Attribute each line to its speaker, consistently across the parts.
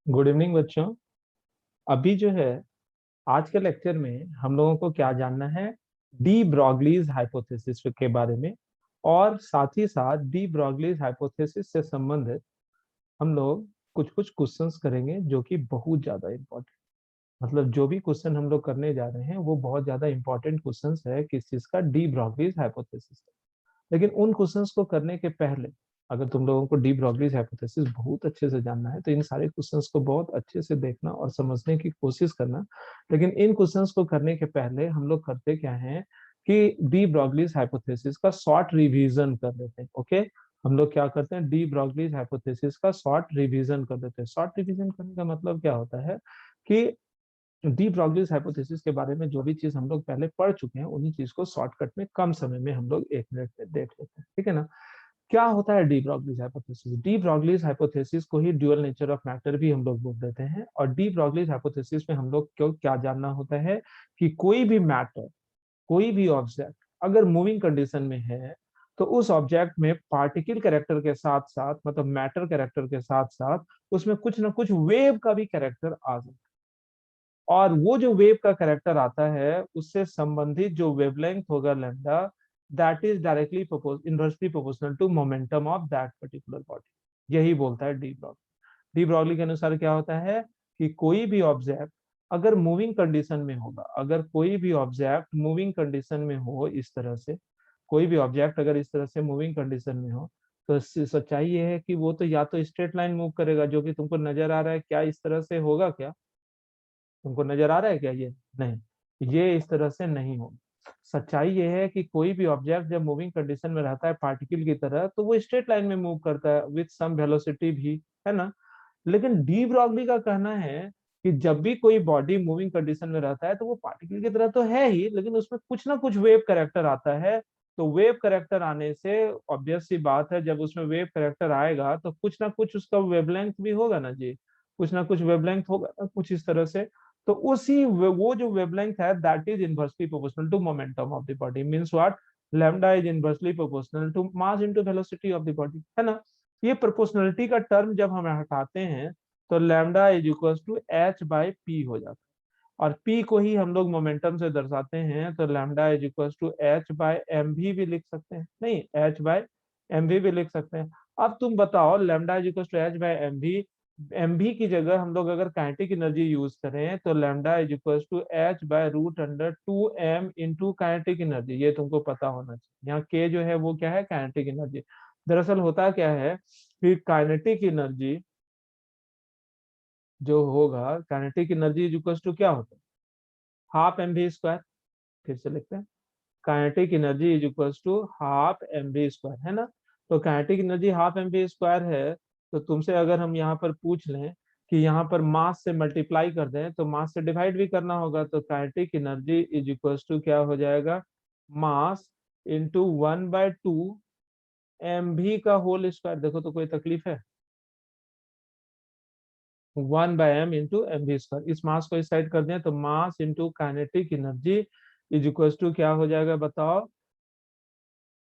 Speaker 1: Good evening बच्चों। अभी जो है आज के लेक्चर में हम लोगों को क्या जानना है, डी ब्रॉगलीज हाइपोथेसिस के बारे में। और साथ ही साथ डी ब्रॉगलीज हाइपोथेसिस से संबंधित हम लोग कुछ कुछ क्वेश्चंस करेंगे जो कि बहुत ज्यादा इंपॉर्टेंट, मतलब जो भी क्वेश्चन हम लोग करने जा रहे हैं वो बहुत ज्यादा इंपॉर्टेंट क्वेश्चंस है किस चीज का, डी ब्रॉगलीज हाइपोथेसिस। लेकिन उन क्वेश्चंस को करने के पहले अगर तुम लोगों को डी ब्रॉगलीज हाइपोथेसिस बहुत अच्छे से जानना है तो इन सारे क्वेश्चंस को बहुत अच्छे से देखना और समझने की कोशिश करना। लेकिन इन क्वेश्चंस को करने के पहले हम लोग करते क्या है कि डी ब्रॉगलीज हाइपोथेसिस का शॉर्ट रिवीजन कर लेते हैं। ओके, हम लोग क्या करते हैं, डी ब्रॉगलीज हाइपोथेसिस का शॉर्ट रिवीजन कर देते हैं। शॉर्ट रिवीजन करने का मतलब क्या होता है कि डी ब्रॉगलीज हाइपोथेसिस के बारे में जो भी चीज हम लोग पहले पढ़ चुके हैं उन्हीं चीज को शॉर्टकट में कम समय में हम लोग 1 मिनट में देख लेते हैं, ठीक है ना। क्या होता है de Broglie's hypothesis? De Broglie's hypothesis को ही ड्यूअल नेचर ऑफ मैटर भी हम लोग बोल देते हैं। और डी ब्रॉगलीज हाइपोथेसिस में हम लोग क्यों क्या जानना होता है कि कोई भी मैटर, कोई भी ऑब्जेक्ट अगर मूविंग कंडीशन में है तो उस ऑब्जेक्ट में पार्टिकल कैरेक्टर के साथ साथ, मतलब मैटर कैरेक्टर के साथ साथ उसमें कुछ ना कुछ वेव का भी कैरेक्टर आ जाता है। और वो जो वेव का कैरेक्टर आता है उससे संबंधित जो वेवलेंथ होगा lambda, that is directly inversely proportional to momentum of that particular body. यही बोलता है डी ब्रॉगली। डी ब्रॉगली के अनुसार क्या होता है कि कोई भी ऑब्जेक्ट अगर मूविंग कंडीशन में होगा, अगर कोई भी ऑब्जेक्ट मूविंग कंडीशन में हो, इस तरह से कोई भी ऑब्जेक्ट अगर इस तरह से मूविंग कंडीशन में हो, तो सच्चाई ये है कि वो तो या तो स्ट्रेट लाइन मूव करेगा, जो कि तुमको नजर आ रहा है। क्या इस तरह से होगा? क्या तुमको नजर आ रहा है क्या? ये नहीं, ये इस तरह से नहीं होगा। सच्चाई ये है कि कोई भी ऑब्जेक्ट जब मूविंग कंडीशन में रहता है पार्टिकल की तरह, तो वो स्ट्रेट लाइन में मूव करता है विथ सम वेलोसिटी भी, है ना। लेकिन डी ब्रॉगली का कहना है कि जब भी कोई बॉडी मूविंग कंडीशन में रहता है तो वो पार्टिकल की तरह तो है ही, लेकिन उसमें कुछ ना कुछ वेव करेक्टर आता है। तो वेव करेक्टर आने से ऑब्वियस सी बात है, जब उसमें वेव करेक्टर आएगा तो कुछ ना कुछ उसका वेवलेंथ भी होगा ना जी, कुछ ना कुछ वेवलेंथ होगा ना, कुछ इस तरह से। तो वो जो वेवलेंथ है that is inversely proportional to momentum of the body, means what, lambda is inversely proportional to mass into velocity of the body, है ना। ये प्रोपोर्शनलिटी का टर्म जब हम हटाते हैं तो lambda is equal to H by P हो जाता है। और पी को ही हम लोग मोमेंटम से दर्शाते हैं, तो lambda is equal to H by M V लिख सकते हैं, नहीं एच बाई एम भी लिख सकते हैं। अब तुम बताओ, lambda is equal to H by M V की जगह हम लोग अगर काइनेटिक एनर्जी यूज करें तो lambda is equal to H by root under 2m into kinetic energy. ये तुमको पता होना चाहिए। यहाँ के जो है वो क्या है, काइनेटिक एनर्जी। दरअसल होता क्या है कि काइनेटिक एनर्जी जो होगा, kinetic energy is equal to क्या होता है, हाफ एम वी स्क्वायर। फिर से लिखते हैं, kinetic energy is equal to half M V square, है ना। तो kinetic energy half M V square है। तो तुमसे अगर हम यहाँ पर पूछ लें कि यहाँ पर मास से मल्टीप्लाई कर दें तो मास से डिवाइड भी करना होगा, तो kinetic energy is equal to क्या हो जाएगा, मास इंटू 1/2 एम भी का होल स्क्वायर। देखो तो कोई तकलीफ है, 1/m into M V square. इस मास को इस साइड कर दें तो mass into kinetic energy is equal to क्या हो जाएगा बताओ,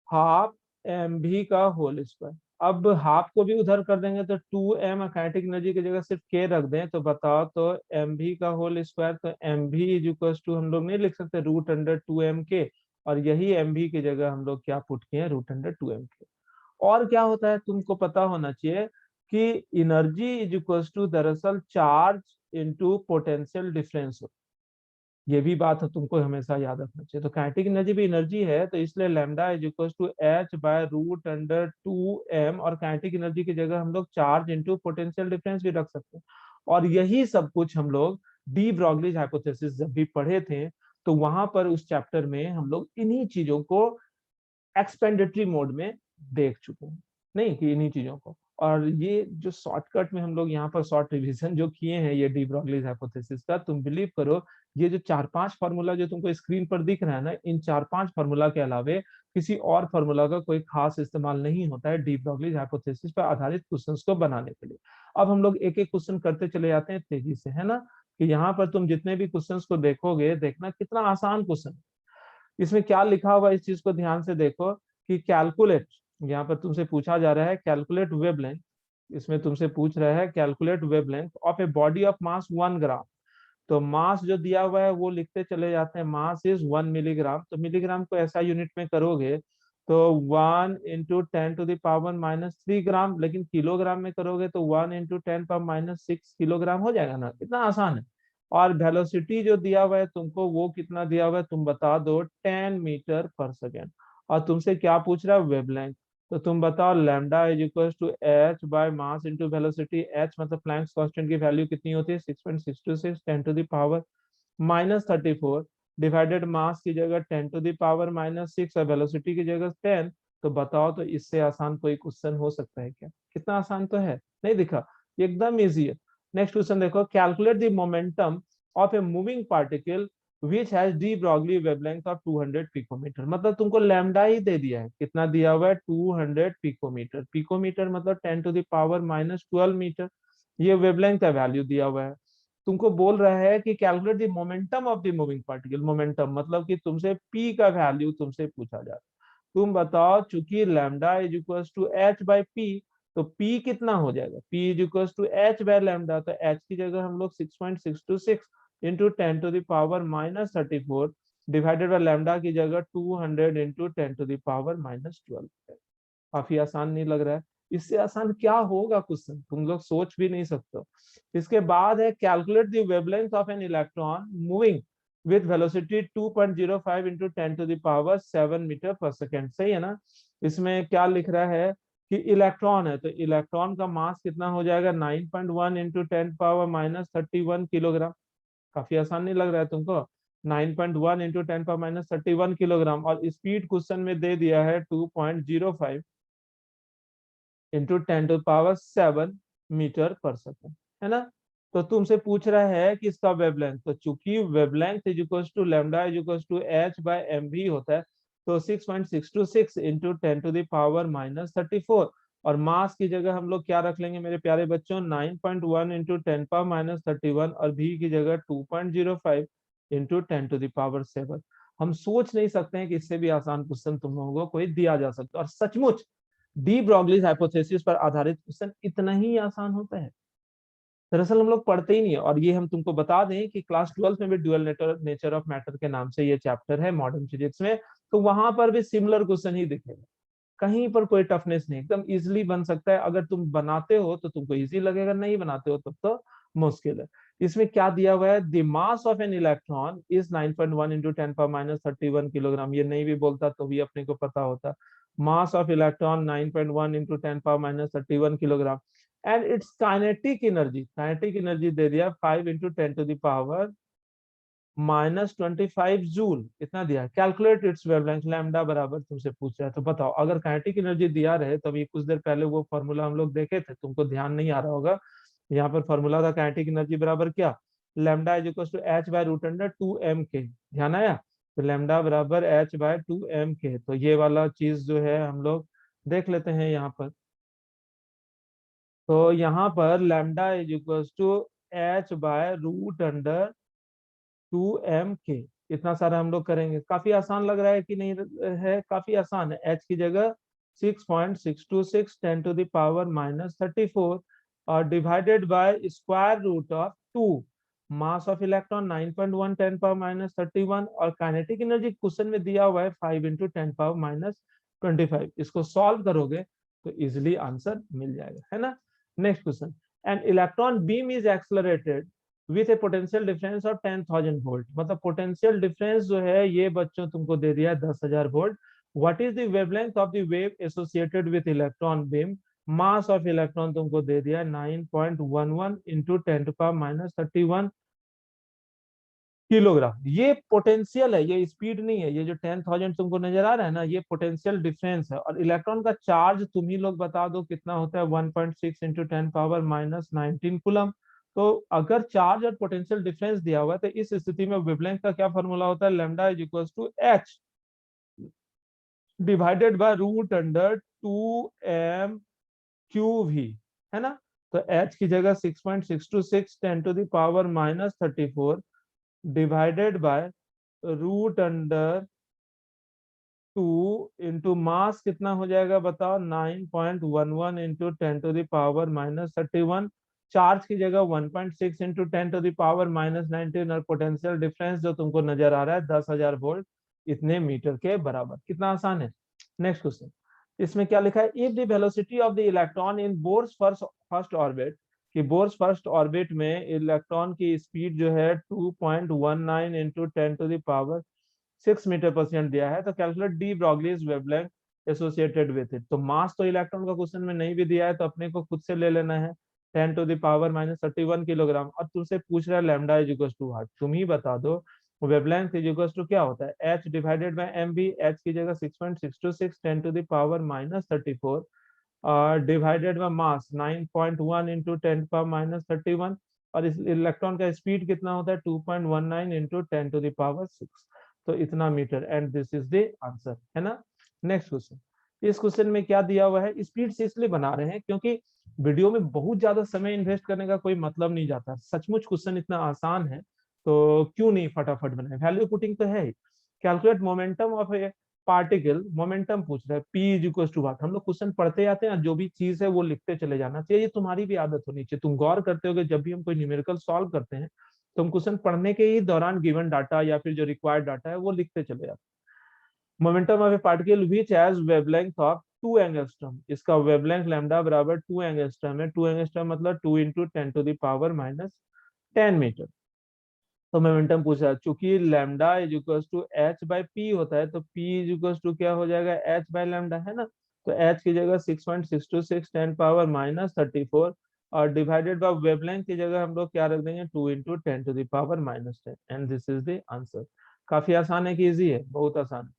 Speaker 1: हाफ एम भी का होल स्क्वायर। अब हाफ को भी उधर कर देंगे तो 2m, काइनेटिक एनर्जी की जगह सिर्फ k रख दें तो बताओ, तो एम भी का होल स्क्वायर। तो एम भी इज इक्वल टू हम लोग नहीं लिख सकते रूट अंडर 2m k, और यही एम भी की जगह हम लोग क्या पुट किए, रूट अंडर 2m k। और क्या होता है तुमको पता होना चाहिए कि एनर्जी इज इक्वल टू दरअसल चार्ज इंटू पोटेंशियल डिफरेंस। ये भी बात है तुमको हमेशा याद रखना चाहिए। तो काइनेटिक एनर्जी भी एनर्जी है, तो इसलिए lambda is equal to H by root under 2m, और काइनेटिक एनर्जी की जगह हम लोग चार्ज इंटू पोटेंशियल डिफरेंस भी रख सकते हैं। और यही सब कुछ हम लोग डी ब्रॉगलीज हाइपोथेसिस जब भी पढ़े थे तो वहां पर उस चैप्टर में हम लोग इन्हीं चीजों को एक्सपेंडेटरी मोड में देख चुके हैं, नहीं कि इन्हीं चीजों को। और ये जो शॉर्टकट में हम लोग यहाँ पर शॉर्ट रिवीजन जो किए हैं ये डी ब्रॉगलीज हाइपोथेसिस का, तुम बिलीव करो ये जो 4-5 फार्मूला जो तुमको स्क्रीन पर दिख रहा है ना, इन 4-5 फार्मूला के अलावे किसी और फार्मूला का कोई खास इस्तेमाल नहीं होता है डी ब्रॉगलीज हाइपोथेसिस पर आधारित क्वेश्चंस को बनाने के लिए। अब हम लोग एक एक क्वेश्चन करते चले जाते हैं तेजी से, है ना। कि यहाँ पर तुम जितने भी क्वेश्चंस को देखोगे, देखना कितना आसान क्वेश्चन। इसमें क्या लिखा हुआ इस चीज को ध्यान से देखो कि कैलकुलेट, यहाँ पर तुमसे पूछा जा रहा है कैलकुलेट वेवलेंथ इसमें तुमसे पूछ रहा है calculate wavelength of a body of mass 1 ग्राम। तो मास जो दिया हुआ है वो लिखते चले जाते हैं, मास इज 1 मिलीग्राम। तो मिलीग्राम को ऐसा यूनिट में करोगे तो 1 × 10⁻⁻³ ग्राम, लेकिन किलोग्राम में करोगे तो 1 × 10⁻⁶ किलोग्राम हो जाएगा ना, कितना आसान है। और वेलोसिटी जो दिया हुआ है तुमको वो कितना दिया हुआ है तुम बता दो, 10 मीटर पर सेकेंड। और तुमसे क्या पूछ रहा है, वेवलेंथ। तो तुम बताओ lambda is equal to H by mass into velocity. H मतलब प्लैंक्स कांस्टेंट की वैल्यू कितनी होती है, 6.626 10⁻⁻34 डिवाइडेड मास की जगह 10⁻⁻6 और वेलोसिटी की जगह 10। तो बताओ, तो इससे आसान कोई क्वेश्चन हो सकता है क्या? कितना आसान तो है, नहीं दिखा, एकदम इजी है। नेक्स्ट क्वेश्चन देखो, calculate the momentum of a moving particle which has de Broglie wavelength of 200 picometre. मतलब तुमको लैम्डा ही दे दिया है, कितना दिया हुआ है, 200 पिकोमीटर। पिकोमीटर मतलब 10⁻⁻12 मीटर, ये वेवलेंथ का वैल्यू दिया हुआ है। तुमको बोल रहा है कि calculate the momentum of the moving particle. Momentum मतलब कि तुमसे पी का वैल्यू तुमसे पूछा जा रहा है। तुम बताओ, चूंकि lambda is equal to H by P, तो पी कितना हो जाएगा, P is equal to H by lambda. तो एच की जगह हम लोग 6.626 इंटू 10⁻⁻34 डिवाइडेड बाय लैम्डा की जगह 200 इंटू 10⁻⁻12। काफी आसान नहीं लग रहा है? इससे आसान क्या होगा क्वेश्चन, तुम लोग सोच भी नहीं सकते हो। इसके बाद है calculate the wavelength of an electron moving with velocity 2.05 into 10⁻7 metre per second. सही है ना? इसमें क्या लिख रहा है कि इलेक्ट्रॉन है, तो इलेक्ट्रॉन का मास कितना हो जाएगा, 9.1 इंटू 10⁻⁻31 किलोग्राम। काफी आसान नहीं लग रहा है तुमको? 9.1 इंटू 10⁻⁻31 किलोग्राम। और स्पीड क्वेश्चन में दे दिया है 2.05 इंटू 10⁻7 मीटर पर सेकेंड, है ना? तो तुमसे पूछ रहा है कि इसका वेवलेंथ। तो चूंकि wavelength is equal to lambda is equal to H by M भी होता है, तो 6.626 इंटू 10⁻⁻34। और मास की जगह हम लोग क्या रख लेंगे मेरे प्यारे बच्चों, 9.1 इंटू 10⁻31 और भी की जगह 2.05 इंटू 10⁻7। हम सोच नहीं सकते हैं कि इससे भी आसान क्वेश्चन तुम लोगों को कोई दिया जा सकता है। और सचमुच डी ब्रॉगलीज हाइपोथेसिस पर आधारित क्वेश्चन इतना ही आसान होता है। दरअसल हम लोग पढ़ते ही नहीं है। और ये हम तुमको बता दें कि क्लास 12 में भी ड्यूअल नेचर ऑफ मैटर के नाम से ये चैप्टर है मॉडर्न फिजिक्स में, तो वहां पर भी सिमिलर क्वेश्चन ही दिखेगा। कहीं पर कोई टफनेस नहीं, एकदम इजिली बन सकता है। अगर तुम बनाते हो तो तुमको इजी लगेगा, नहीं बनाते हो तब तो मुश्किल है। इसमें क्या दिया हुआ है, the mass of an electron is 9.1 into 10⁻31 kilogram. ये नहीं भी बोलता तो भी अपने को पता होता, mass of electron 9.1 into 10⁻31 kilogram. And its kinetic energy दे दिया 5 इंटू 10⁻⁻25 जूल, इतना दिया। कैलकुलेट इट्स वेवलेंथ, लैम्डा बराबर तुमसे पूछ रहा है। तो बताओ, अगर काइनेटिक एनर्जी दिया रहे तो अभी कुछ देर पहले वो फॉर्मूला हम लोग देखे थे, तुमको ध्यान नहीं आ रहा होगा। यहाँ पर फॉर्मूला था काइनेटिक एनर्जी बराबर क्या, lambda is equal to H by root under 2m के। ध्यान आया? तो लैम्डा बराबर एच बाय 2m के। तो ये वाला चीज जो है हम लोग देख लेते हैं यहाँ पर। तो यहाँ पर lambda is equal to H by root under 2m के। इतना सारा हम लोग करेंगे। काफी आसान लग रहा है कि नहीं है? काफी आसान है। h की जगह 6.626 10⁻⁻34 और divided by square root of 2। Mass of electron 9.1 10⁻⁻31 और काइनेटिक एनर्जी क्वेश्चन में दिया हुआ है 5 इंटू 10⁻⁻25। इसको सॉल्व करोगे तो इजिली आंसर मिल जाएगा, है ना? Next question, an electron beam is accelerated with A potential difference of 10,000 volt. मतलब पोटेंशियल डिफरेंस जो है ये बच्चों तुमको दे दिया है 10,000 volt. What is the wavelength of the wave associated with electron beam. Mass of electron तुमको दे दिया है 9.11 इंटू 10⁻31 किलोग्राम। ये पोटेंशियल है, ये स्पीड नहीं है। ये जो 10,000 तुमको नजर आ रहा है ना, ये पोटेंशियल डिफरेंस है। और इलेक्ट्रॉन का चार्ज तुम ही लोग बता दो कितना होता है, 1.6 इंटू 10⁻⁻19 कूलम। तो अगर चार्ज और पोटेंशियल डिफरेंस दिया हुआ है तो इस स्थिति में वेवलेंथ का क्या फॉर्मूला होता है, lambda is equal to H divided by root under 2m³ है ना? तो h की जगह 6.626 10⁻⁻34 divided by root under 2 into mass कितना हो जाएगा बताओ, 9.11 इंटू 10⁻⁻31। चार्ज की जगह 1.6 इंटू 10⁻⁻19 और पोटेंशियल डिफरेंस जो तुमको नजर आ रहा है 10,000 वोल्ट इतने मीटर के बराबर। कितना आसान है। नेक्स्ट क्वेश्चन, इसमें क्या लिखा है, if the velocity of the electron in Bohr's first orbit, कि बोर्स फर्स्ट ऑर्बिट में इलेक्ट्रॉन की स्पीड जो है 2.19 इंटू 10⁻6 मीटर पर सेकंड दिया है, तो calculate D Broglie's wavelength associated with it. तो मास तो इलेक्ट्रॉन का क्वेश्चन में नहीं भी दिया है, तो अपने को खुद से ले लेना है 10⁻⁻31 किलोग्राम। और तुमसे पूछ रहा है lambda is equal to what, तुम ही बता दो। वेवलेंथ इज इक्वल टू क्या होता है, H divided by M V. H की जगह 6.626 10⁻34 डिवाइडेड बाय मास 9.1 इंटू 10⁻31। और इस इलेक्ट्रॉन का स्पीड कितना होता है 2.19 इंटू 10⁻6। तो इतना metre, and this is the answer, है ना। नेक्स्ट क्वेश्चन, इस क्वेश्चन में क्या दिया हुआ है, स्पीड से इसलिए बना रहे हैं क्योंकि वीडियो में बहुत ज्यादा समय इन्वेस्ट करने का कोई मतलब नहीं जाता। सचमुच क्वेश्चन इतना आसान है तो क्यों नहीं फटाफट बनाए। वैल्यू पुटिंग तो है ही। Calculate momentum of a particle, momentum पूछ रहा है, P is equal to what. हम लोग क्वेश्चन पढ़ते जाते हैं, जो भी चीज है वो लिखते चले जाना चाहिए। ये तुम्हारी भी आदत होनी चाहिए। तुम गौर करते हो कि जब भी हम कोई न्यूमेरिकल सॉल्व करते हैं तो हम क्वेश्चन पढ़ने के ही दौरान गिवन डाटा या फिर जो रिक्वायर्ड डाटा है वो लिखते चले जाते हैं। Momentum of a particle which has wavelength of 2 angstrom, इसका वेवलेंथ लैम्डा बराबर 2 एंगस्ट्रॉम है। 2 एंगस्ट्रॉम मतलब 2 इंटू 10⁻⁻10 मीटर। तो मोमेंटम पूछा है, चूंकि lambda is equal to H by P होता है, तो पी इज इक्वल टू क्या हो जाएगा, एच बाई लैम्डा, है ना। तो एच की जगह 6.626 10⁻⁻34 और डिवाइडेड बाय वेवलेंथ की जगह हम लोग क्या रख देंगे 2 into 10⁻⁻10, and this is the answer. काफी आसान है कि इजी है, बहुत आसान है।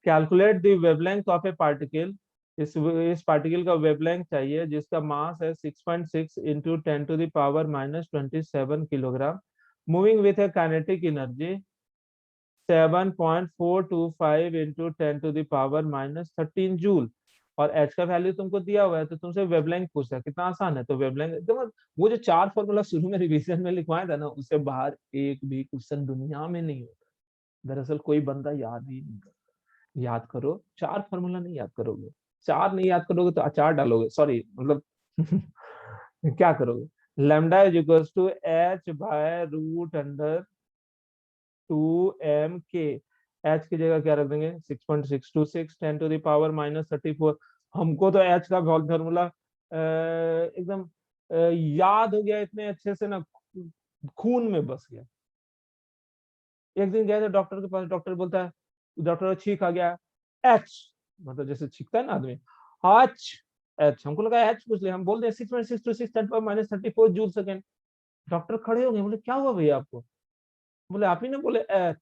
Speaker 1: Calculate the wavelength of a particle, इस पार्टिकल का वेवलेंथ चाहिए जिसका मास है 6.6 into 10⁻⁻27 kilogram, moving with A kinetic energy 7.425 into 10⁻⁻13 joule. और एच का वैल्यू तुमको दिया हुआ है, तो तुमसे वेवलेंथ पूछा है। कितना आसान है। तो वेवलेंथ एकदम, वो जो चार फॉर्मूला शुरू में रिवीजन में लिखवाया था ना, उससे बाहर एक भी क्वेश्चन दुनिया में नहीं होता। दरअसल कोई बंदा याद ही नहीं करता। याद करो, चार फॉर्मूला नहीं याद करोगे, चार नहीं याद करोगे तो अचार डालोगे, सॉरी मतलब क्या करोगे। Lambda is equal to H by root under 2m k। H की जगह क्या रख देंगे 6.626 10⁻⁻34। हमको तो एच का फॉर्मूला एकदम याद हो गया इतने अच्छे से ना, खून में बस गया। एक दिन गए थे डॉक्टर के पास, डॉक्टर बोलता है, डॉक्टर छींक आ गया, एच, मतलब जैसे छींकता है ना आदमी, एच। एच हमको लगा एच पूछ लिया, हम बोल दिया 6.626 10⁻⁻34 जूल सेकेंड। डॉक्टर खड़े हो गए, बोले क्या हुआ भैया आपको। बोले आप ही ने बोले एच।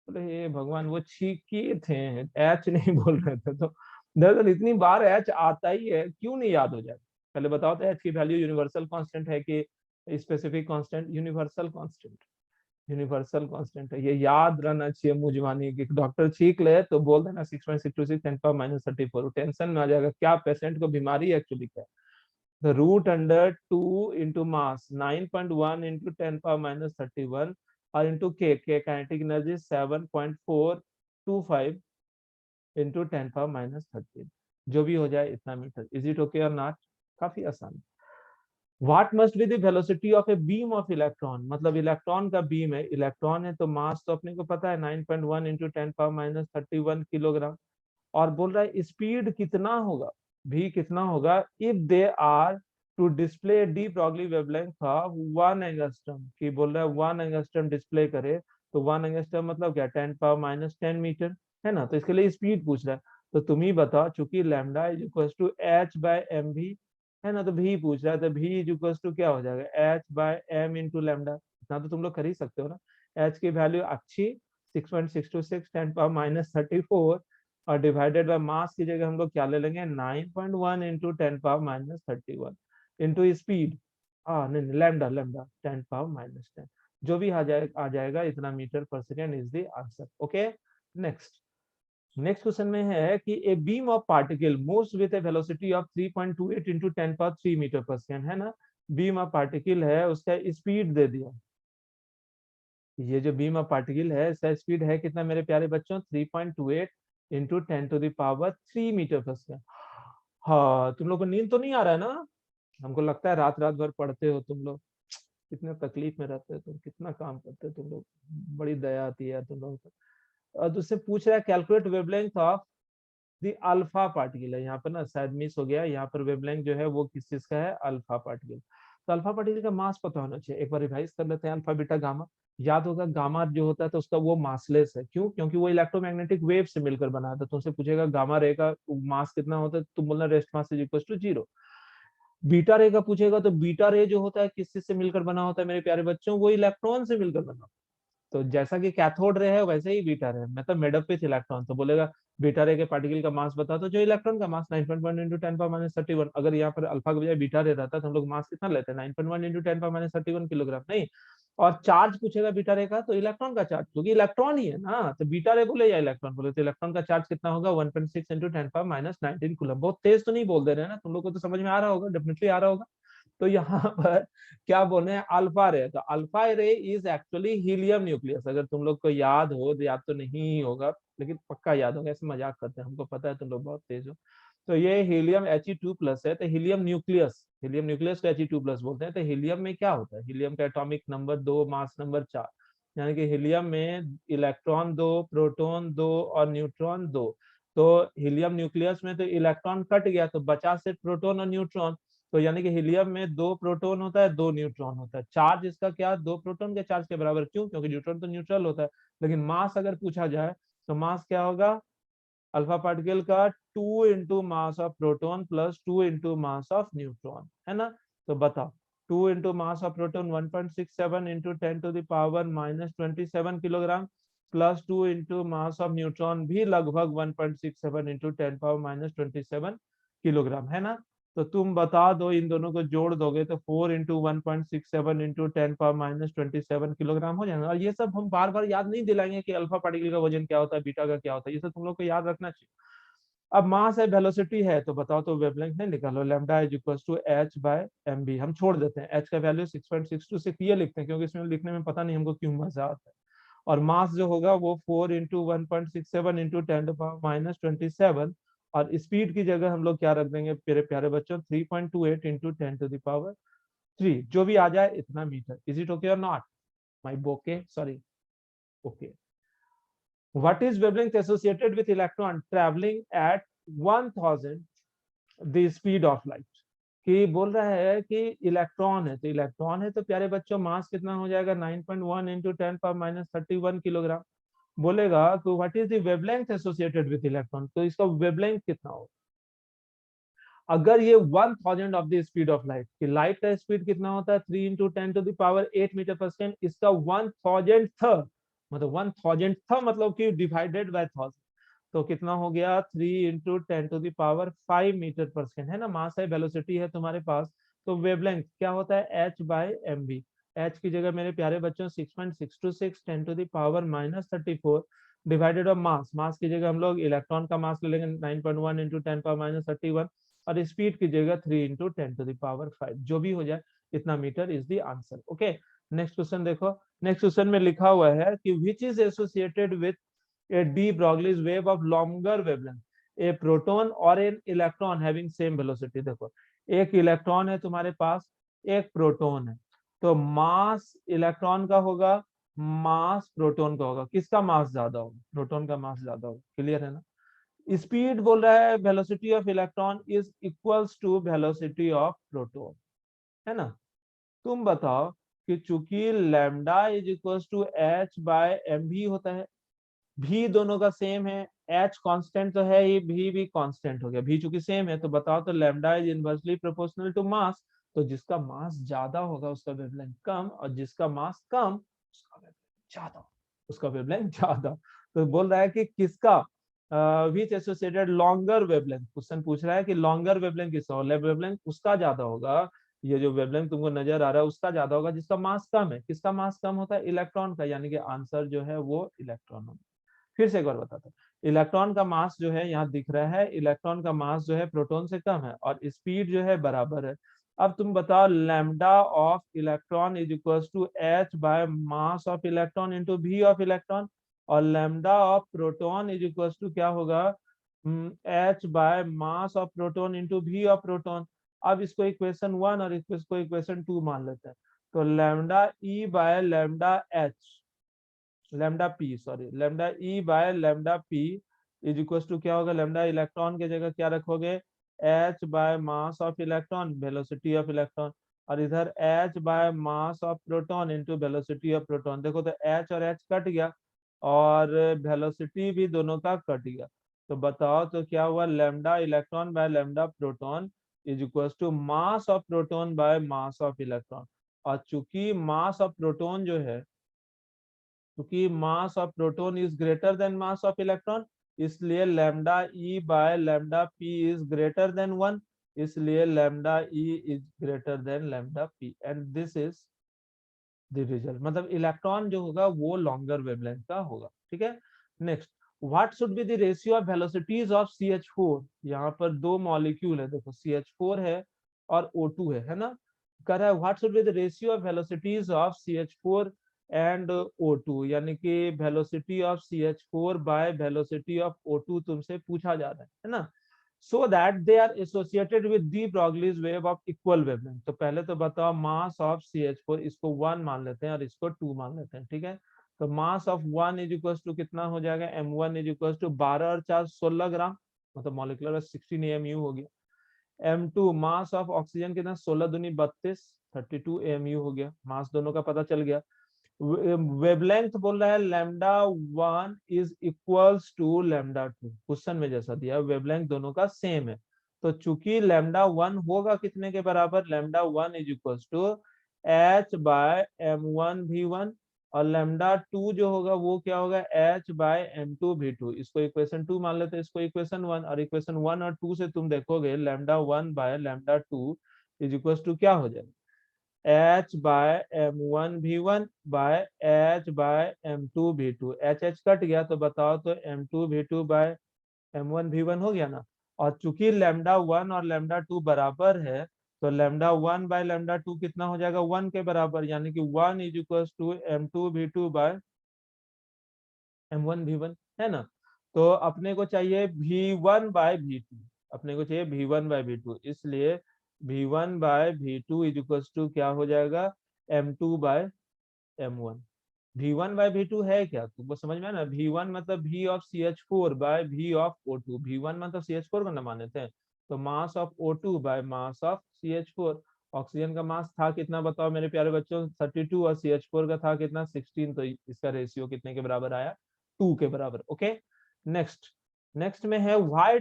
Speaker 1: बोले हे भगवान, वो छींके थे, एच नहीं बोल रहे थे। तो दरअसल इतनी बार एच आता ही है, क्यों नहीं याद हो जाए। पहले बताओ तो एच की वैल्यू यूनिवर्सल कांस्टेंट है कि specific constant, universal constant. Universal constant है, ये याद रहना चाहिए मुझवानी की। डॉक्टर छींक ले तो बोल देना 6.626 10⁻⁻34, टेंशन में आ जाएगा क्या पेशेंट को बीमारी एक्चुअली क्या है। the root under 2 into mass 9.1 into 10⁻⁻31 or into k kinetic energy 7.425 into 10⁻⁻13, जो भी हो जाए इतना मीटर। इज इट ओके और नॉट। काफी आसान। What must be the velocity of A beam of electron, मतलब इलेक्ट्रॉन का बीम है, इलेक्ट्रॉन है तो मास तो अपने को पता है 9.1 इंटू 10⁻⁻31 किलोग्राम। और बोल रहा है स्पीड कितना होगा, भी कितना होगा if they are to display de Broglie wavelength of 1 angstrom, की बोल रहा है 1 एंगस्ट्रम डिस्प्ले करे, तो 1 एंगस्ट्रम मतलब क्या 10⁻⁻10 मीटर, है ना। तो इसके लिए स्पीड पूछ रहा है, तो तुम ही बताओ, चूंकि lambda is equal to H by M V, है ना, तो भी पूछ रहा है, तो भी इज इक्वल टू क्या हो जाएगा H by M into lambda. इतना तो तुम लोग कर ही सकते हो ना। एच की वैल्यू अच्छी 6.626 10⁻⁻34 और डिवाइडेड बाय मास की जगह हम लोग क्या ले लेंगे 9.1 इंटू 10⁻⁻31 इंटू स्पीड, हाँ नहीं लैम्डा, लैम्डा 10⁻⁻10, जो भी आ जाएगा इतना metre per second is the answer. Okay. Next, next question में है कि a beam of particle moves with a velocity of 3.28 into 10⁻³ metre per second, है ना। बीम ऑफ पार्टिकल है, उसका स्पीड दे दिया। ये जो बीम ऑफ पार्टिकल है इसका स्पीड है कितना मेरे प्यारे बच्चों 3.28 इंटू 10⁻³ मीटर पर सेकेंड। हाँ, तुम लोग को नींद तो नहीं आ रहा है ना? हमको लगता है रात रात भर पढ़ते हो तुम लोग, कितने तकलीफ में रहते हो तुम, कितना काम करते हो तुम लोग, बड़ी दया आती है यार तुम लोगों को। और दूसरे पूछ रहा है calculate wavelength of the alpha particle है, यहाँ पर ना शायद मिस हो गया, यहाँ पर वेवलेंथ जो है वो किस चीज का है, अल्फा पार्टिकल। तो अल्फा पार्टिकल का मास पता होना चाहिए, एक बार रिवाइज कर लेते हैं। अल्फा बीटा गामा, याद होगा गामा जो होता है तो उसका वो मासलेस है, क्यों? क्योंकि वो इलेक्ट्रोमैग्नेटिक वेव से मिलकर बना था। तुमसे पूछेगा गामा रे का मास कितना होता है, तुम बोलना rest mass is equal to 0। Beta ray का पूछेगा तो बीटा रे जो होता है किस चीज से मिलकर बना होता है मेरे प्यारे बच्चों, वो इलेक्ट्रॉन से मिलकर बना। तो जैसा कि कैथोड रे है वैसे ही बीटा रे, मतलब मेड अप विथ इलेक्ट्रॉन। तो बोलेगा बीटा रे के पार्टिकल का मास बता, तो जो इलेक्ट्रॉन का मास 9.1 इंटू 10⁻31। अगर यहाँ पर अल्फा के बजाय बीटा रे रहता तो हम लोग मास कितना लेते हैं, 9.1 इंटू 10⁻31 किलोग्राम, नहीं। और चार्ज पूछेगा बीटा रे का, तो इलेक्ट्रॉन का चार्ज, क्योंकि इलेक्ट्रॉन ही है ना, तो बीटा रे बोले या इलेक्ट्रॉन बोले, तो इलेक्ट्रॉन का चार्ज कितना होगा, 1.6 इंटू 10⁻19 कूलम। बहुत तेज तो नहीं बोल दे रहे हैं ना, तुम लोग को तो समझ में आ रहा होगा, डेफिनेटली आ रहा होगा। तो यहाँ पर क्या बोले हैं, अल्फा रे। तो अल्फा रे इज एक्चुअली हीलियम न्यूक्लियस। अगर तुम लोग को याद हो, तो याद तो नहीं होगा लेकिन पक्का याद होगा, ऐसे मजाक करते हैं, हमको पता है तुम लोग बहुत तेज हो। तो ये हीलियम He2+ है, तो हीलियम न्यूक्लियस, हीलियम न्यूक्लियस को He2+ बोलते हैं। तो हीलियम में क्या होता है, हीलियम का एटॉमिक नंबर 2, मास नंबर 4। यानी कि हीलियम में इलेक्ट्रॉन 2, प्रोटॉन 2 और न्यूट्रॉन 2। तो हीलियम न्यूक्लियस में तो इलेक्ट्रॉन कट गया, तो बचा सिर्फ प्रोटॉन और न्यूट्रॉन। तो यानी कि हीलियम में 2 प्रोटॉन होता है, 2 न्यूट्रॉन होता है। चार्ज इसका क्या, 2 प्रोटॉन के चार्ज के बराबर, क्यों? क्योंकि न्यूट्रॉन तो न्यूट्रल होता है। लेकिन मास अगर पूछा जाए तो मास क्या होगा अल्फा पार्टिकल का, 2 into mass of proton plus 2 into mass of neutron, है ना? तो बताओ, 2 into mass of proton 1.67 into 10⁻27 kilogram, plus 2 into mass of neutron भी लगभग 1.67 इंटू 10⁻27 किलोग्राम, है ना? तो तुम बता दो, इन दोनों को जोड़ दोगे तो 4 इंटू 1.67 इंटू 10⁻27 किलोग्राम हो जाएगा। और ये सब हम बार बार याद नहीं दिलाएंगे कि अल्फा पार्टिकल का वजन क्या होता है, बीटा का क्या होता है, ये सब तुम लोग को याद रखना चाहिए। अब मास है, वेलोसिटी है, तो बताओ तो वेवलेंथ नहीं निकालो, lambda is equal to h by mv। हम छोड़ देते हैं, h का वैल्यू 6.626 ये लिखते हैं, क्योंकि इसमें लिखने में पता नहीं हमको क्यों मजा आता है। और मास जो होगा वो 4 इंटू 1.67 इंटू 10⁻27। और स्पीड की जगह हम लोग क्या रख देंगे मेरे प्यारे बच्चों, 3.28 इंटू 10⁻3, जो भी आ जाए इतना मीटर। इज इट ओके और नॉट माई बोके, sorry, okay. What is wavelength associated with electron traveling at 1000 the speed of light? कि बोल रहा है कि इलेक्ट्रॉन है, तो इलेक्ट्रॉन है तो प्यारे बच्चों मास कितना हो जाएगा, 9.1 इंटू 10⁻31 किलोग्राम। बोलेगा तो what is the wavelength associated with electron, तो इसका वेवलेंथ कितना होगा। अगर ये 1000 of the speed of light, कि लाइट का स्पीड कितना होता है 3 इंटू 10⁸ मीटर पर सेकेंड, इसका 1000th, मतलब 1000th मतलब कि डिवाइडेड बाय 1000, तो कितना हो गया 3 इंटू 10⁵ मीटर पर सेकेंड, है ना? मास है, वेलोसिटी है तुम्हारे पास। तो वेवलेंथ क्या होता है, h बाय mv। h की जगह मेरे प्यारे बच्चों 6.626 10⁻34 डिवाइडेड ऑफ मास, मास की जगह हम लोग इलेक्ट्रॉन का मास ले लेंगे 9.1 इंटू 10⁻31, और स्पीड की जगह 3 इंटू 10⁵, जो भी हो जाए इतना metre is the answer. Okay, next question देखो। नेक्स्ट क्वेश्चन में लिखा हुआ है कि which is associated with a de Broglie's wave of longer wavelength, a proton or an electron having same velocity। देखो, एक इलेक्ट्रॉन है तुम्हारे पास, एक प्रोटॉन है, तो मास इलेक्ट्रॉन का होगा, मास प्रोटॉन का होगा, किसका मास ज्यादा होगा, प्रोटॉन का मास ज्यादा होगा। क्लियर है ना? स्पीड बोल रहा है velocity of electron is equals to velocity of proton, है ना? तुम बताओ कि चूंकि lambda is equals to h by M भी होता है, भी दोनों का सेम है, h कांस्टेंट तो है ही, भी कांस्टेंट हो गया, भी चूंकि सेम है, तो बताओ तो lambda is inversely proportional to mass. तो जिसका मास ज्यादा होगा उसका वेवलेंथ कम, और जिसका मास कम उसका वेवलेंथ ज्यादा, उसका वेवलेंथ ज्यादा। तो बोल रहा है कि किसका विच एसोसिएटेड लॉन्गर वेवलेंथ, क्वेश्चन पूछ रहा है कि लॉन्गर वेवलेंथ किसका होगा, वेवलेंथ उसका ज्यादा होगा, ये जो वेवलेंथ तुमको नजर आ रहा है उसका ज्यादा होगा जिसका मास कम है। किसका मास कम होता है, इलेक्ट्रॉन का, यानी कि आंसर जो है वो इलेक्ट्रॉन होगा। फिर से एक बार बताता हूँ, इलेक्ट्रॉन का मास जो है यहाँ दिख रहा है, इलेक्ट्रॉन का मास जो है प्रोटॉन से कम है, और स्पीड जो है बराबर है। अब तुम बताओ lambda of electron is equal to h by mass of electron into V of electron. और lambda of proton is equal to क्या होगा, h by mass of proton into v of proton. अब इसको इक्वेशन 1 और इसको equation 2 मान लेते हैं। तो lambda E by lambda H, lambda P sorry, lambda E by lambda P is equal to क्या होगा, लैम्डा इलेक्ट्रॉन की जगह क्या रखोगे, H by mass of electron, velocity of electron, और इधर H by mass of proton into velocity of proton. देखो तो एच और एच कट गया और वेलोसिटी भी दोनों का कट गया। तो बताओ तो क्या हुआ, lambda electron by lambda proton is equal to mass of proton by mass of electron. और चूंकि मास ऑफ प्रोटॉन जो है, क्योंकि mass of proton is greater than mass of electron, इसलिए lambda E by lambda P is greater than 1, इसलिए lambda E is greater than lambda P and this is the result. मतलब electron जो होगा वो longer wavelength का होगा। ठीक है, next, what should be the ratio of velocities of CH4। यहाँ पर दो मॉलिक्यूल है, देखो CH4 है और O2 है ना। कर रहा है what should be the ratio of velocities of CH4 and O2, यानी कि velocity of CH4 by velocity of O2 तुमसे पूछा जा रहा है ना। So that they are associated with de Broglie's wave of equal wavelength. तो पहले तो बताओ मास ऑफ CH4, इसको 1 मान लेते हैं और इसको 2 मान लेते हैं। ठीक है, तो mass of 1 is equal to कितना हो जाएगा, M1 इज इक्वल टू 12 और 4 16 ग्राम, मतलब मॉलिक्यूलर 16 AMU हो गया। M2 मास ऑफ ऑक्सीजन कितना, 16 दूनी 32, 32 AMU हो गया। मास दोनों का पता चल गया। वेवलेंथ बोल रहा है lambda 1 is equals to lambda 2, question में जैसा दिया वेवलेंथ दोनों का सेम है। तो चूंकि लैम्डा 1 होगा कितने के बराबर, lambda 1 is equals to h by M1v1, और लैम्डा 2 जो होगा वो क्या होगा, h बाय M2v2। इसको इक्वेशन 2 मान लेते हैं, इसको इक्वेशन 1, और इक्वेशन 1 और 2 से तुम देखोगे lambda 1 by lambda 2 is equals to क्या हो जाएगा, h by M1v1 by h by M2v2। h cut गया तो बताओ तो M2v2 बाय M1v1 हो गया ना। और चूंकि लैम्डा 1 और लैम्डा 2 बराबर है, तो लैम्डा 1 बाय लैम्डा 2 कितना हो जाएगा, 1 के बराबर, यानी कि 1 is equal to M2v2 bye M1v1, है ना। तो अपने को चाहिए V1 बाय V2, अपने को चाहिए V1 बाय V2, इसलिए V1 bye V2 is equal to क्या हो जाएगा, M2 bye M1। V1 bye V2 है क्या, तुमको समझ में आया ना। V1 मतलब V of CH4 by V of O2, V1 मतलब CH4 को ना मानते हैं, तो mass of O2 by mass of CH4। Oxygen का मास था कितना बताओ मेरे प्यारे बच्चों, 32, और CH4 का था कितना 16, तो इसका रेशियो कितने के बराबर आया, 2 के बराबर। ओके, नेक्स्ट, नेक्स्ट में है why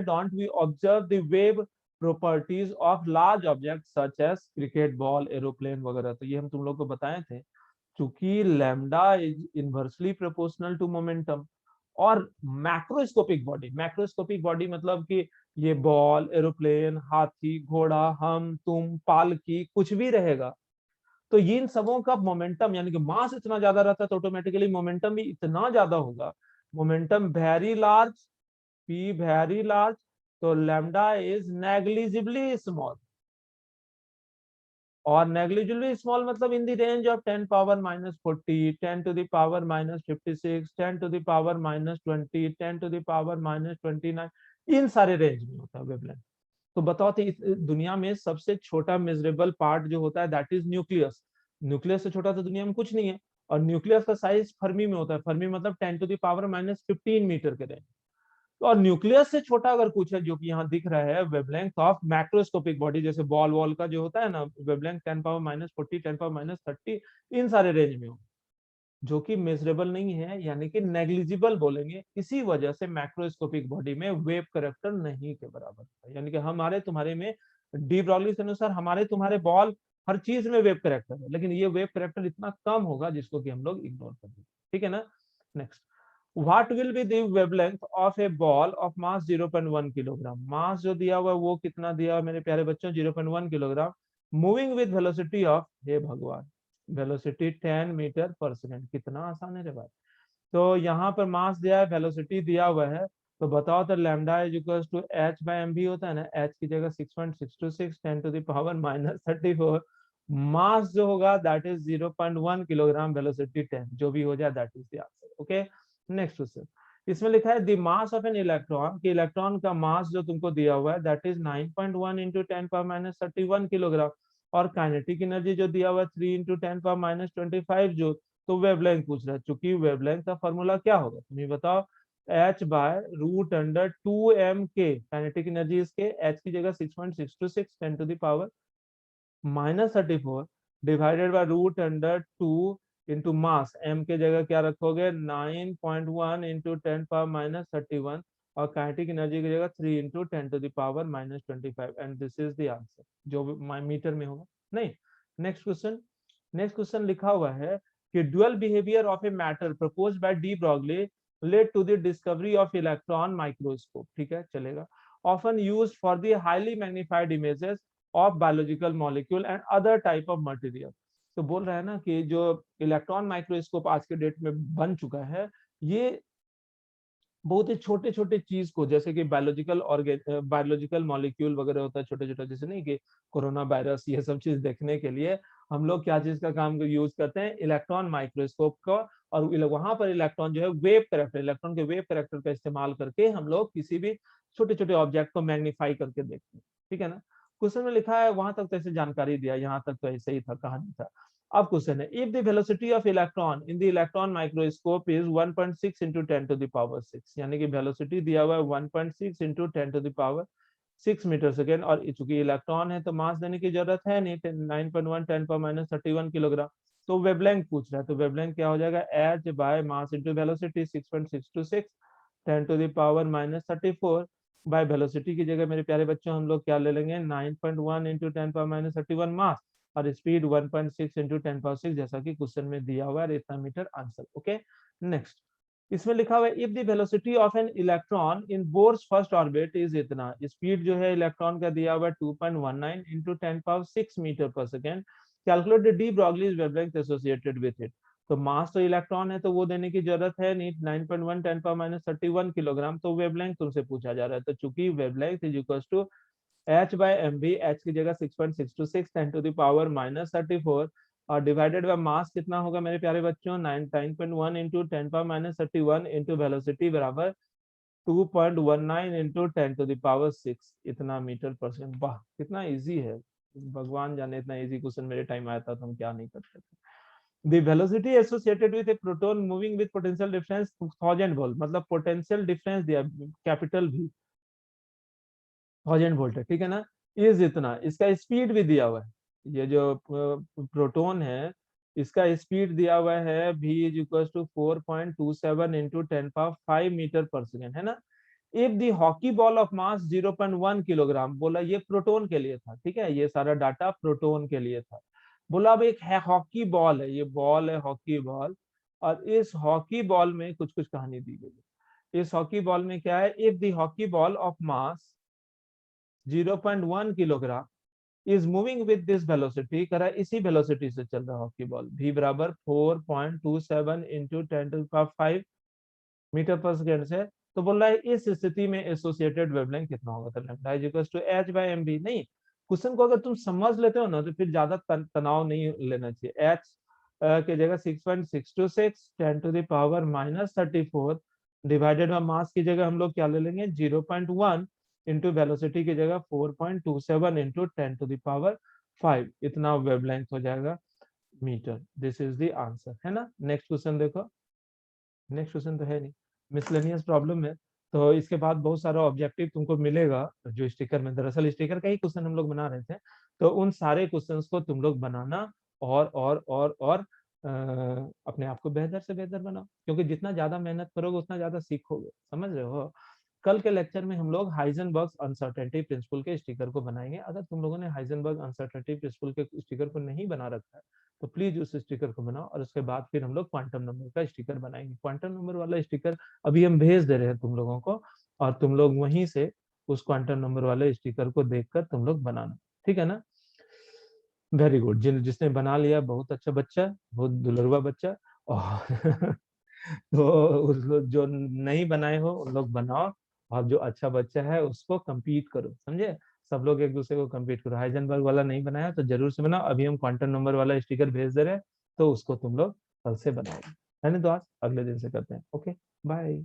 Speaker 1: don't we observe the wave properties of large object such as cricket ball, aeroplane वगैरह। तो ये हम तुम लोग को बताए थे, चूंकि lambda is inversely proportional to momentum, और मैक्रोस्कोपिक बॉडी मतलब कि ये बॉल, एरोप्लेन, हाथी, घोड़ा, हम, तुम, पालकी, कुछ भी रहेगा, तो इन सबों का मोमेंटम यानी कि मास इतना ज्यादा रहता है तो ऑटोमेटिकली मोमेंटम भी इतना ज्यादा होगा। Momentum very large, p very large, तो लैम्डा इज नेग्लिजिबली स्मॉल। और नेग्लिजिबली स्मॉल मतलब in the range of 10 power minus 40, 10 to the power minus 56, 10 to the power minus 20, 10 to the power minus 29, इन सारे range में होता है wavelength. तो बताओ तो इस दुनिया में सबसे छोटा मेजरेबल पार्ट जो होता है दैट इज न्यूक्लियस। न्यूक्लियस से छोटा तो दुनिया में कुछ नहीं है, और न्यूक्लियस का साइज फर्मी में होता है, फर्मी मतलब 10 to the power minus 15 metre के रेंज। तो और न्यूक्लियस से छोटा अगर कुछ है जो कि यहाँ दिख रहा है, वेवलेंथ ऑफ मैक्रोस्कोपिक बॉडी, जैसे बॉल वॉल का जो होता है ना, wavelength 10 power minus 40, 10 power minus 30, इन सारे रेंज में हो, जो कि मेजरेबल नहीं है, यानी कि नेग्लिजिबल बोलेंगे। इसी वजह से मैक्रोस्कोपिक बॉडी में वेव करेक्टर नहीं के बराबर है, यानी कि हमारे तुम्हारे में डी ब्रॉगली के अनुसार हमारे तुम्हारे बॉल हर चीज में वेव करेक्टर है, लेकिन ये वेव करेक्टर इतना कम होगा जिसको कि हम लोग इग्नोर कर देंगे। ठीक है ना, next, what will be the wavelength of a ball of mass 0.1 kilogram. Mass जो दिया हुआ है वो कितना दिया हुआ मेरे प्यारे बच्चों, 0.1 kilogram, moving with velocity of, हे भगवान, वेलोसिटी 10 मीटर पर सेकंड। कितना आसान है रे भाई। तो यहाँ पर मास दिया है, वेलोसिटी दिया हुआ है, तो बताओ तो lambda is equal to h by M भी होता है ना, h की जगह 6.626, 10 to the power minus 34। Mass जो होगा दैट इज 0.1 किलोग्राम, वेलोसिटी 10, जो भी हो जाए that is the answer. Okay, next question. इसमें लिखा है the mass of an electron, कि इलेक्ट्रॉन का मास जो तुमको दिया हुआ है दैट इज 9.1 इंटू 10⁻³ किलोग्राम, और काइनेटिक एनर्जी जो दिया हुआ है 3 इंटू 10⁻25 जूल। तो वेवलेंथ पूछ रहा है, चूंकि वेवलेंथ का फॉर्मूला क्या होगा तुम ही बताओ, h/√2m के, काइनेटिक एनर्जी इसके h की जगह 6.626 10⁻⁻34 डिवाइडेड बाय √2 इंटू मास, m के जगह क्या रखोगे 9.1 इंटू 10⁻31, और काइनेटिक एनर्जी की जगह 3 into 10⁻⁻25, and this is the answer जो मीटर में होगा। नहीं, नेक्स्ट क्वेश्चन। नेक्स्ट क्वेश्चन लिखा हुआ है कि dual behaviour of a matter proposed by de Broglie led to the discovery of electron microscope, ठीक है चलेगा, often used for the highly magnified images of biological molecule and other type of material। तो बोल रहा है ना कि जो इलेक्ट्रॉन माइक्रोस्कोप आज के डेट में बन चुका है, ये बहुत ही छोटे छोटे चीज को, जैसे कि बायोलॉजिकल मॉलिक्यूल वगैरह होता है छोटे छोटे, जैसे नहीं कि कोरोना वायरस, ये सब चीज देखने के लिए हम लोग क्या चीज का काम यूज करते हैं, इलेक्ट्रॉन माइक्रोस्कोप का। और वहां पर इलेक्ट्रॉन जो है वेव करेक्टर, इलेक्ट्रॉन के वेव करेक्टर का इस्तेमाल करके हम लोग किसी भी छोटे छोटे ऑब्जेक्ट को मैग्नीफाई करके देखते हैं, ठीक है ना। क्वेश्चन में लिखा है, वहां तक तो ऐसे जानकारी दिया, यहाँ तक तो ऐसे ही था, कहानी था। अब क्वेश्चन है, if the velocity of electron in the electron microscope is 1.6 into 10⁻⁶, यानी कि वेलोसिटी दिया हुआ है 1.6 इंटू 10⁻⁶ मीटर सेकेंड, और चूंकि इलेक्ट्रॉन है तो मास देने की जरूरत है नहीं, 9.1 10⁻⁻31 किलोग्राम। तो वेवलेंथ पूछ रहा है, तो वेवलेंथ क्या हो जाएगा, h by mass into velocity 6.626 10⁻⁻34 by velocity की जगह मेरे प्यारे बच्चों हम लोग क्या ले लेंगे, 9.1 इंटू 10⁻31 मास, और स्पीड 1.6 इंटू 10⁻⁶, जैसा कि क्वेश्चन में दिया हुआ है, इतना मीटर आंसर। Okay, next. इसमें लिखा हुआ है if the velocity of an electron in Bohr's first orbit is इतना, स्पीड जो है इलेक्ट्रॉन का दिया हुआ है 2.19 into 10⁻⁶ metre per second, calculate the de Broglie's wavelength associated with it. तो मास तो इलेक्ट्रॉन है तो वो देने की जरूरत है नहीं, 9.1 10⁻31 किलोग्राम, तो वेवलेंथ तुमसे पूछा जा रहा है, तो चूंकि wavelength is equal to h/mv, h की जगह 6.626 10⁻⁻34, और डिवाइडेड बाय मास कितना होगा मेरे प्यारे बच्चों, 9.1 इंटू 10⁻31 इंटू वेलोसिटी बराबर 2.19 इंटू 10⁻⁶, इतना मीटर पर सेकंड। वाह कितना इजी है, भगवान जाने इतना इजी क्वेश्चन मेरे टाइम आया था तो हम क्या नहीं करते थे। The velocity associated with a proton moving with potential difference 1000 volt, मतलब पोटेंशियल डिफरेंस दिया कैपिटल V 1000 वोल्ट है, ठीक है ना, इज इतना, इसका स्पीड भी दिया हुआ है, ये जो प्रोटॉन है इसका स्पीड दिया हुआ है v is equal to 4.27 into 10⁵ metre per second, है ना। If the hockey ball of mass 0.1 kilogram, बोला ये प्रोटोन के लिए था, ठीक है, ये सारा डाटा प्रोटोन के लिए था। बोला अब एक है हॉकी बॉल है, ये बॉल है हॉकी बॉल, और इस हॉकी बॉल में कुछ कुछ कहानी दी गई है। इस हॉकी बॉल में क्या है, if the hockey ball of mass 0.1 kilogram is moving with this velocity, करा इसी वेलोसिटी से चल रहा हॉकी बॉल, v बराबर 4.27 इंटू 10⁵ मीटर पर सेकेंड से, तो बोल रहा है इस स्थिति में एसोसिएटेड वेवलेंथ कितना होगा, तो lambda is equal to h/mv। नहीं, क्वेश्चन को अगर तुम समझ लेते हो ना तो फिर ज्यादा तनाव नहीं लेना चाहिए। h के जगह 6.626 10⁻⁻34 डिवाइडेड बाय मास की जगह हम लोग क्या ले लेंगे 0.1 इंटू वेलोसिटी की जगह 4.27 इंटू 10⁵, इतना वेवलेंथ हो जाएगा metre. This is the answer, है ना। नेक्स्ट क्वेश्चन देखो, नेक्स्ट क्वेश्चन तो है नहीं, मिसलेनियस प्रॉब्लम है। तो इसके बाद बहुत सारा ऑब्जेक्टिव तुमको मिलेगा जो स्टिकर में, दरअसल स्टिकर का ही क्वेश्चन हम लोग बना रहे थे, तो उन सारे क्वेश्चंस को तुम लोग बनाना और अपने आप को बेहतर से बेहतर बनाओ, क्योंकि जितना ज्यादा मेहनत करोगे उतना ज्यादा सीखोगे, समझ रहे हो। कल के लेक्चर में हम लोग हाइजेनबर्ग अनसर्टेनिटी प्रिंसिपल के स्टिकर को बनाएंगे। अगर तुम लोगों ने हाइजेनबर्ग अनसर्टेनिटी प्रिंसिपल के स्टिकर को नहीं बना रखा है तो प्लीज उस स्टिकर को बनाओ, और उसके बाद फिर हम लोग क्वांटम नंबर का स्टिकर बनाएंगे। क्वांटम नंबर वाला स्टिकर अभी हम भेज दे रहे हैं तुम लोगों को, और तुम लोग वहीं से उस क्वांटम नंबर वाले स्टिकर को देखकर तुम लोग बनाना, ठीक है ना। वेरी गुड, जिसने बना लिया बहुत अच्छा बच्चा, बहुत दुलरवा बच्चा। और तो उस लोग जो नहीं बनाए हो उन लोग बनाओ, और जो अच्छा बच्चा है उसको compete करो, समझे। सब लोग एक दूसरे को compete करो। हाइजेनबर्ग वाला नहीं बनाया तो जरूर से बनाओ, अभी हम क्वांटम नंबर वाला स्टिकर भेज दे रहे हैं, तो उसको तुम लोग कल से बनाओ। है नहीं तो आज अगले दिन से करते हैं। Okay, bye.